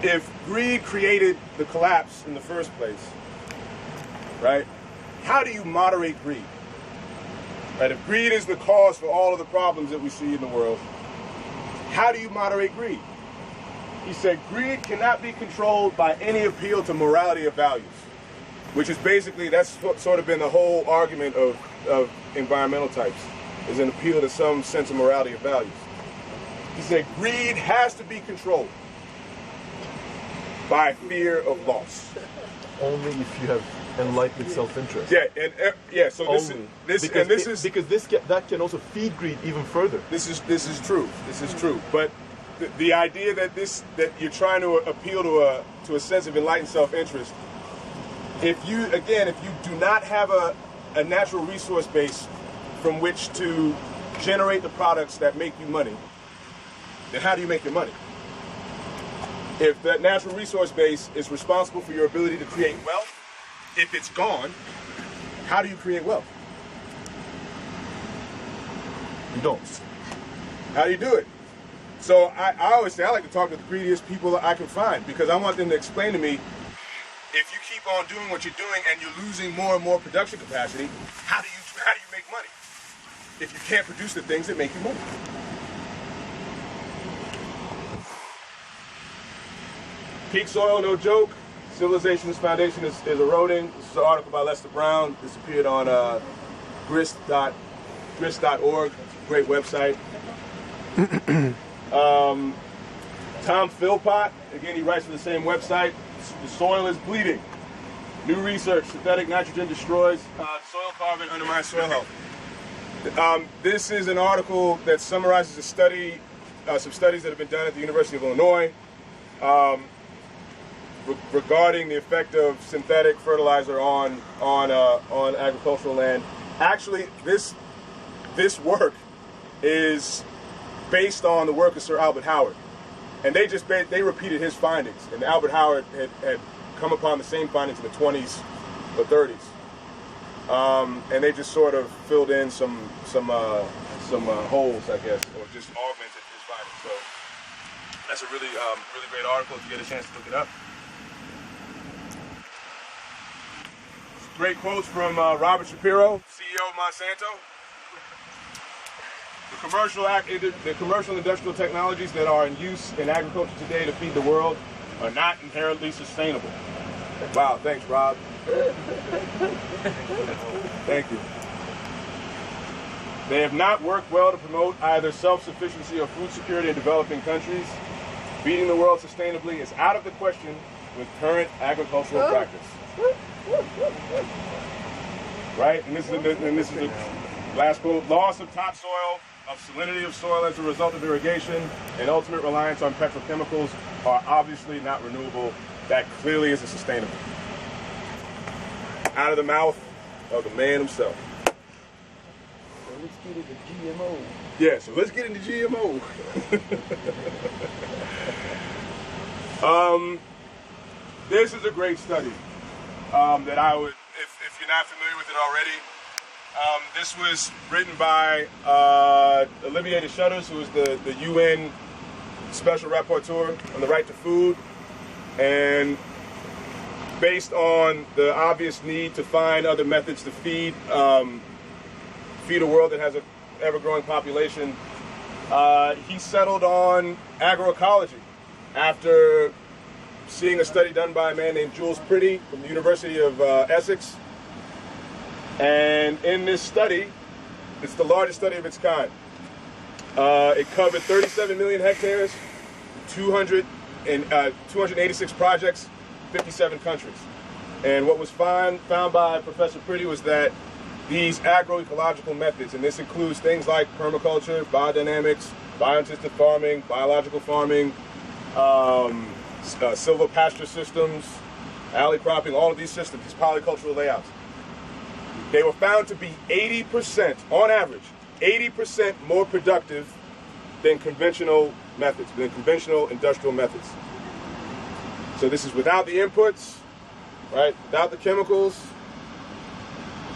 If greed created the collapse in the first place, right, how do you moderate greed? Right, if greed is the cause for all of the problems that we see in the world, how do you moderate greed? He said greed cannot be controlled by any appeal to morality of values, which is basically, that's sort of been the whole argument of environmental types, is an appeal to some sense of morality of values. He said greed has to be controlled by fear of loss. Only if you have enlightened self-interest. Yeah, and yeah. So that can also feed greed even further. This is true. This is true. But the idea that you're trying to appeal to a sense of enlightened self-interest, if you do not have a natural resource base from which to generate the products that make you money, then how do you make your money? If that natural resource base is responsible for your ability to create wealth, if it's gone, how do you create wealth? You don't. How do you do it? So I always say I like to talk to the greediest people that I can find, because I want them to explain to me, if you keep on doing what you're doing and you're losing more and more production capacity, how do you make money if you can't produce the things that make you money? Peak soil, no joke. Civilization's foundation is eroding. This is an article by Lester Brown. This appeared on grist.org. It's a great website. Tom Philpott, again, he writes for the same website. The soil is bleeding. New research, synthetic nitrogen destroys soil carbon, undermines soil health. This is an article that summarizes a study, some studies that have been done at the University of Illinois, regarding the effect of synthetic fertilizer on agricultural land. Actually, this work is based on the work of Sir Albert Howard, and they repeated his findings. And Albert Howard had come upon the same findings in the 20s or 30s, and they just sort of filled in some holes, I guess, or just augmented his findings. So that's a really great article if you get a chance to look it up. Great quotes from Robert Shapiro, CEO of Monsanto. The commercial industrial technologies that are in use in agriculture today to feed the world are not inherently sustainable. Wow, thanks, Rob. Thank you. They have not worked well to promote either self-sufficiency or food security in developing countries. Feeding the world sustainably is out of the question with current agricultural practice. Right, and this is the last quote. Loss of topsoil, of salinity of soil as a result of irrigation, and ultimate reliance on petrochemicals are obviously not renewable. That clearly isn't sustainable. Out of the mouth of the man himself. So let's get into GMO. Yeah, so let's get into GMO. This is a great study. That I would, if you're not familiar with it already, this was written by Olivier de Schutters, who is the UN Special Rapporteur on the right to food, and based on the obvious need to find other methods to feed a world that has an ever-growing population, he settled on agroecology after seeing a study done by a man named Jules Pretty from the University of Essex. And in this study, it's the largest study of its kind. It covered 37 million hectares, 286 projects, 57 countries. And what was found by Professor Pretty was that these agroecological methods, and this includes things like permaculture, biodynamics, biointensive farming, biological farming, silvopasture systems, alley cropping, all of these systems, these polycultural layouts, they were found to be 80%, on average, 80% more productive than conventional methods, than conventional industrial methods. So this is without the inputs, right? Without the chemicals,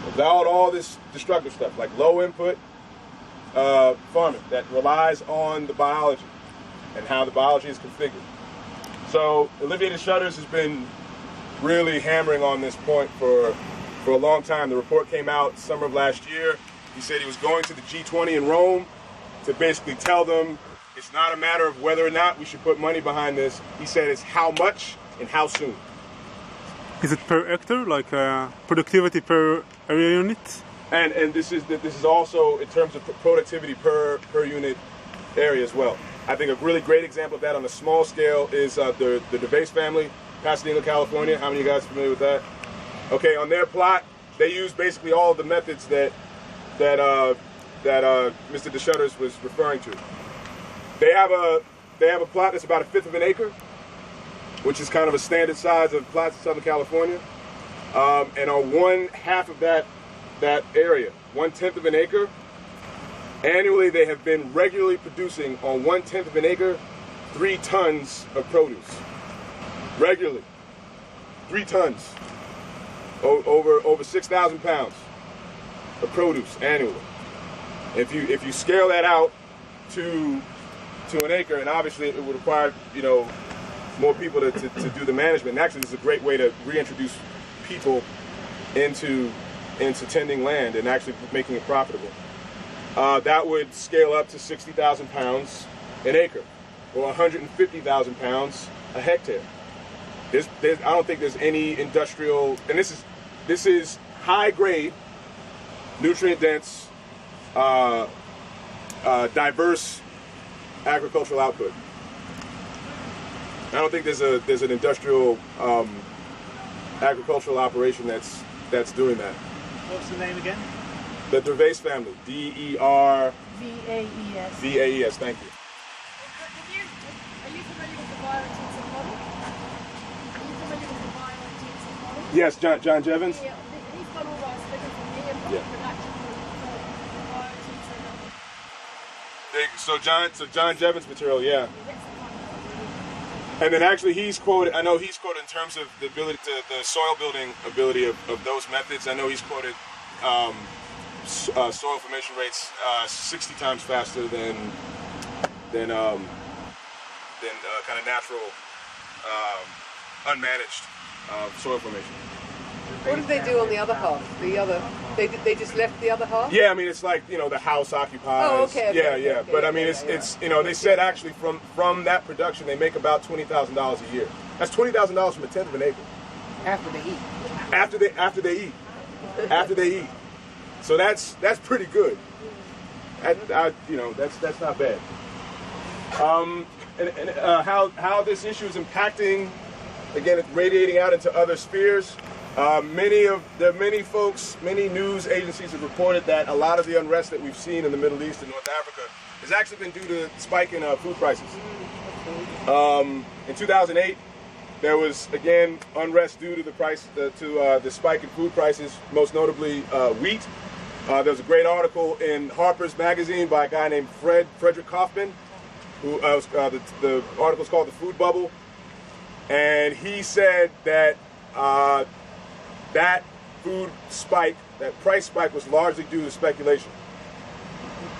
without all this destructive stuff, like low input farming that relies on the biology and how the biology is configured. So Alleviated Shutters has been really hammering on this point for a long time. The report came out summer of last year. He said he was going to the G20 in Rome to basically tell them it's not a matter of whether or not we should put money behind this. He said it's how much and how soon. Is it per hectare, like productivity per area unit? And this is also in terms of productivity per unit area as well. I think a really great example of that on a small scale is the DeVace family, Pasadena, California. How many of you guys are familiar with that? Okay, on their plot, they use basically all of the methods that Mr. DeShutters was referring to. They have a plot that's about 1/5 of an acre, which is kind of a standard size of plots in Southern California. And on 1/2 of that area, 1/10 of an acre, annually they have been regularly producing on 1/10 of an acre 3 tons of produce. Regularly, 3 tons, over 6,000 pounds of produce annually. If you scale that out to an acre, and obviously it would require more people to do the management. And actually, this is a great way to reintroduce people into tending land and actually making it profitable. That would scale up to 60,000 pounds an acre, or 150,000 pounds a hectare. I don't think there's any industrial, and this is high grade, nutrient dense, diverse agricultural output. I don't think there's an industrial agricultural operation that's doing that. What's the name again? The DeVace family. DER. VAES. VAES. Thank you. Are you familiar with the biointensive model? Are you familiar with the biointensive model? Yes, John Jevons. Yeah, he's got all those figures from me and production biointensive. So John Jevons material, yeah. And then actually he's quoted in terms of the ability to the soil building ability of those methods. I know he's quoted soil formation rates 60 times faster than kind of natural unmanaged soil formation. What did they do on the other half? They just left the other half? Yeah, I mean it's like the house occupies. Oh, okay. Yeah. But I mean it's they said actually from that production they make about $20,000 a year. That's $20,000 from 1/10 of an acre. After they eat. After they eat. So that's pretty good. That's not bad. And how this issue is impacting, again, it's radiating out into other spheres. Many news agencies have reported that a lot of the unrest that we've seen in the Middle East and North Africa has actually been due to spike in food prices. In 2008, there was again unrest due to the spike in food prices, most notably wheat. There was a great article in Harper's Magazine by a guy named Frederick Kaufman, who the article is called "The Food Bubble," and he said that that food spike, that price spike, was largely due to speculation.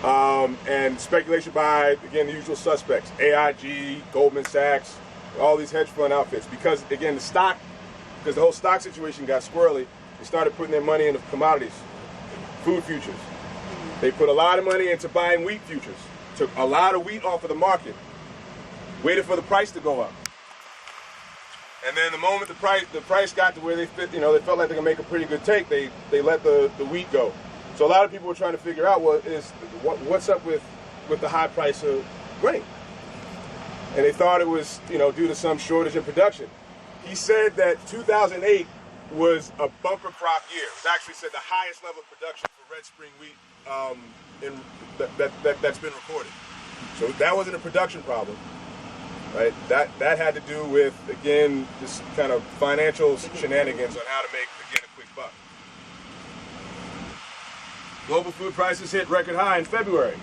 And speculation by, again, the usual suspects, AIG, Goldman Sachs, all these hedge fund outfits. Because, again, because the whole stock situation got squirrely, they started putting their money into commodities, food futures. They put a lot of money into buying wheat futures, took a lot of wheat off of the market, waited for the price to go up. And then the moment the price got to where they felt like they could make a pretty good take, they let the wheat go. So a lot of people were trying to figure out what's up with the high price of grain. And they thought it was due to some shortage in production. He said that 2008 was a bumper crop year. It was actually said the highest level of production for red spring wheat that's been recorded. So that wasn't a production problem. Right, that had to do with, again, this kind of financial shenanigans on how to make, again, a quick buck. Global food prices hit record high in February.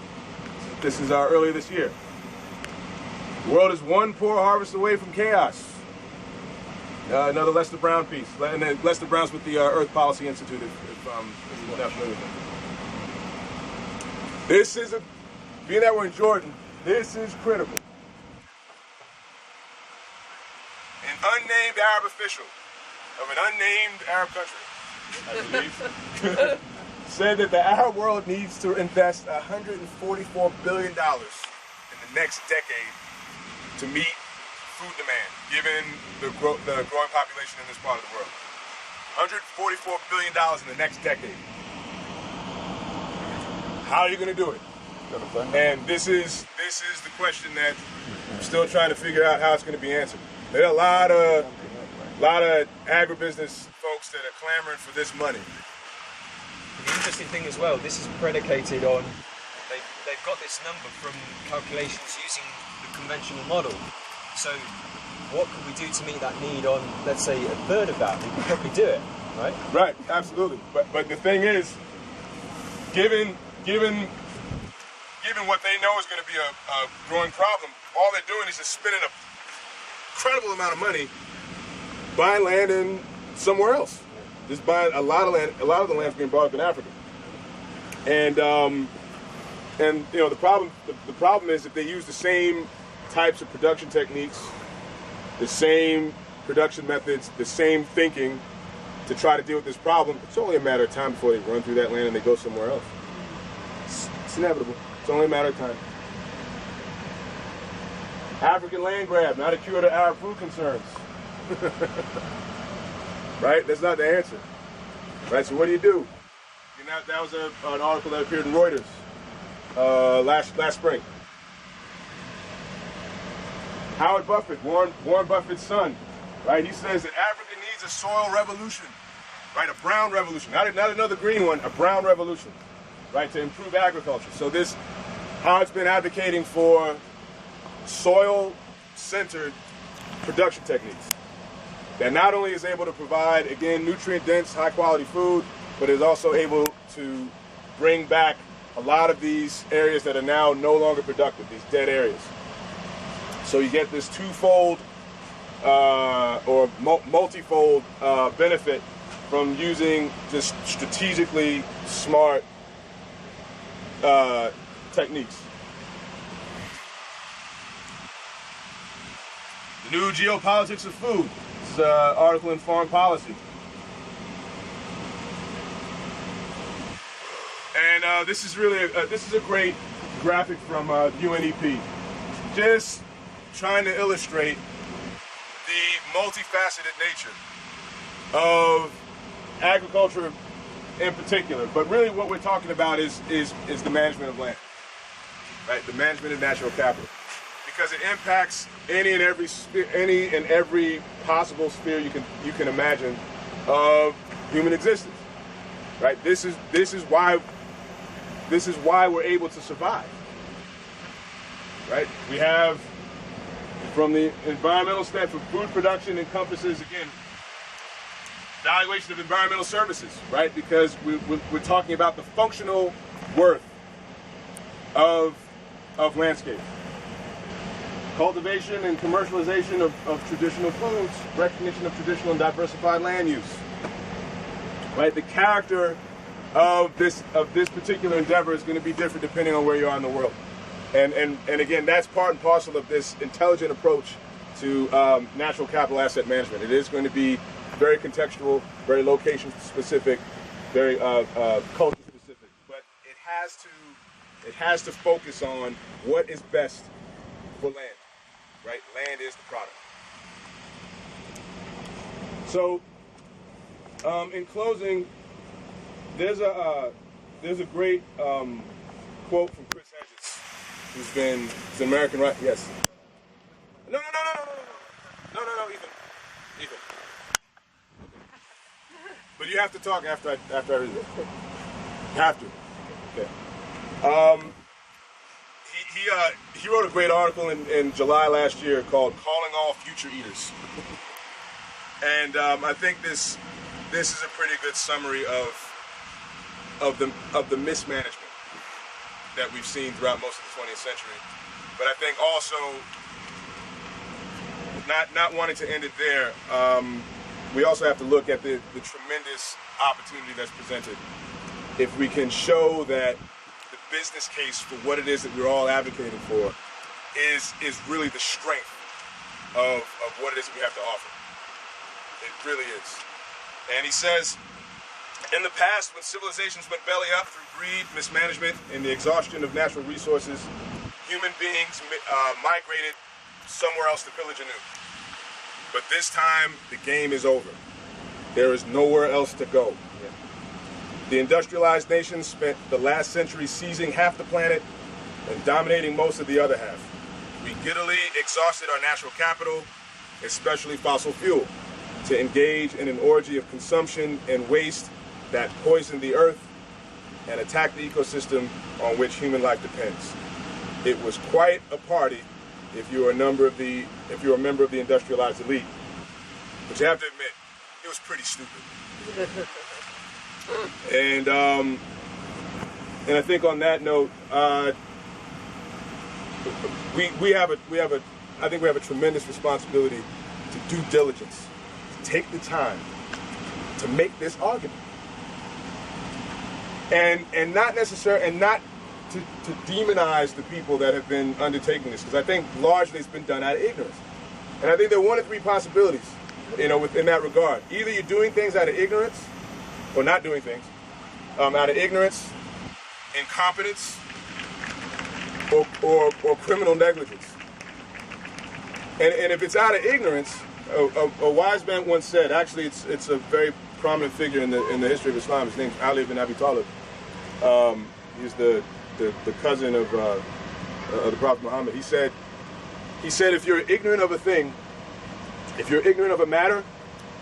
This is earlier this year. The world is one poor harvest away from chaos. Another Lester Brown piece. And then Lester Brown's with the Earth Policy Institute, if you're not familiar with them. Being that we're in Jordan, this is critical. unnamed Arab official of an unnamed Arab country, I believe, said that the Arab world needs to invest $144 billion in the next decade to meet food demand, given the growing population in this part of the world. $144 billion in the next decade. How are you going to do it? And this is the question that I'm still trying to figure out how it's going to be answered. There are a lot of agribusiness folks that are clamoring for this money. The interesting thing as well, this is predicated on, they've got this number from calculations using the conventional model. So what could we do to meet that need on, let's say, a third of that? We could probably do it, right? Right, absolutely. But the thing is, given what they know is going to be a growing problem, all they're doing is just spending an incredible amount of money buying land in somewhere else. Just buying a lot of land. A lot of the land's being bought up in Africa. And you know, the problem is if they use the same types of production techniques, the same production methods, the same thinking to try to deal with this problem, it's only a matter of time before they run through that land and they go somewhere else. It's inevitable. It's only a matter of time. African land grab, not a cure to Arab food concerns. Right? That's not the answer. Right? So what do? You know, that was an article that appeared in Reuters last spring. Howard Buffett, Warren Buffett's son, right? He says that Africa needs a soil revolution, right? A brown revolution, not another green one, a brown revolution, right? To improve agriculture. So Howard's been advocating for soil-centered production techniques that not only is able to provide, again, nutrient-dense, high-quality food, but is also able to bring back a lot of these areas that are now no longer productive, these dead areas. So you get this twofold or multifold benefit from using just strategically smart techniques. The new geopolitics of food. This is an article in Foreign Policy. And this is really a great graphic from UNEP. Just trying to illustrate the multifaceted nature of agriculture in particular, but really what we're talking about is the management of land, right? The management of natural capital, because it impacts any and every possible sphere you can imagine of human existence, right? This is why we're able to survive, right? We have, from the environmental standpoint, food production encompasses, again, valuation of environmental services, right? Because we're talking about the functional worth of landscape. Cultivation and commercialization of traditional foods, recognition of traditional and diversified land use, right? The character of this particular endeavor is going to be different depending on where you are in the world. And again, that's part and parcel of this intelligent approach to natural capital asset management. It is going to be very contextual, very location specific, very culture specific. But it has to focus on what is best for land, right? Land is the product. So, in closing, there's a great quote from Chris Hedges, who's been an American right. Yes. No, Ethan. But you have to talk after I read it. You have to. Okay. He wrote a great article in July last year called "Calling All Future Eaters," and I think this is a pretty good summary of the mismanagement that we've seen throughout most of the 20th century. But I think also, not wanting to end it there, we also have to look at the tremendous opportunity that's presented. If we can show that the business case for what it is that we're all advocating for is really the strength of what it is we have to offer. It really is. And he says, in the past, when civilizations went belly up through greed, mismanagement, and the exhaustion of natural resources, human beings migrated somewhere else to pillage anew. But this time, the game is over. There is nowhere else to go. The industrialized nations spent the last century seizing half the planet and dominating most of the other half. We giddily exhausted our natural capital, especially fossil fuel, to engage in an orgy of consumption and waste that poisoned the earth and attacked the ecosystem on which human life depends. It was quite a party if you were a member of the industrialized elite. But you have to admit, it was pretty stupid. And I think on that note, I think we have a tremendous responsibility to due diligence, to take the time to make this argument, and not to demonize the people that have been undertaking this, because I think largely it's been done out of ignorance. And I think there are one of three possibilities, within that regard. Either you're doing things out of ignorance, or not doing things out of ignorance, incompetence, or criminal negligence. And if it's out of ignorance, a wise man once said, actually it's a very prominent figure in the history of Islam. His name's Ali ibn Abi Talib. He's the cousin of the Prophet Muhammad. He said, if you're ignorant of a thing, if you're ignorant of a matter,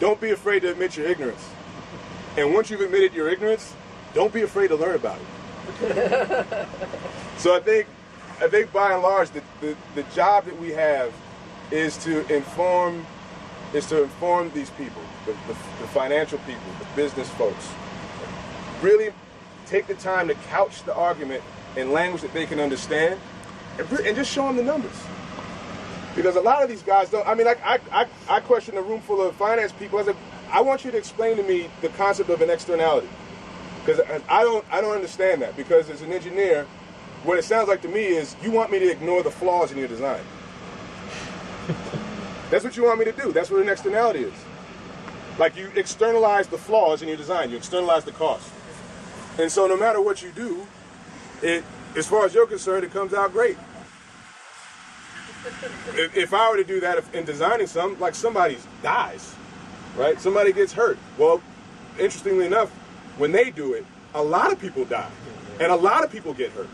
don't be afraid to admit your ignorance. And once you've admitted your ignorance, don't be afraid to learn about it. So I think by and large, the job that we have is to inform these people, the financial people, the business folks. Really take the time to couch the argument in language that they can understand, and just show them the numbers. Because a lot of these guys don't. I mean, like I question a room full of finance people. I said, I want you to explain to me the concept of an externality, because I don't understand that. Because as an engineer, what it sounds like to me is you want me to ignore the flaws in your design. That's what you want me to do. That's what an externality is. Like, you externalize the flaws in your design. You externalize the cost. And so no matter what you do, as far as you're concerned, it comes out great. If I were to do that in designing something, like somebody dies, right? Somebody gets hurt. Well, interestingly enough, when they do it, a lot of people die. And a lot of people get hurt.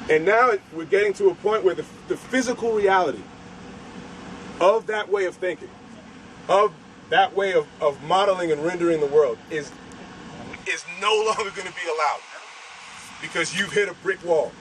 And now we're getting to a point where the physical reality of that way of thinking, of that way of modeling and rendering the world is no longer going to be allowed, because you've hit a brick wall.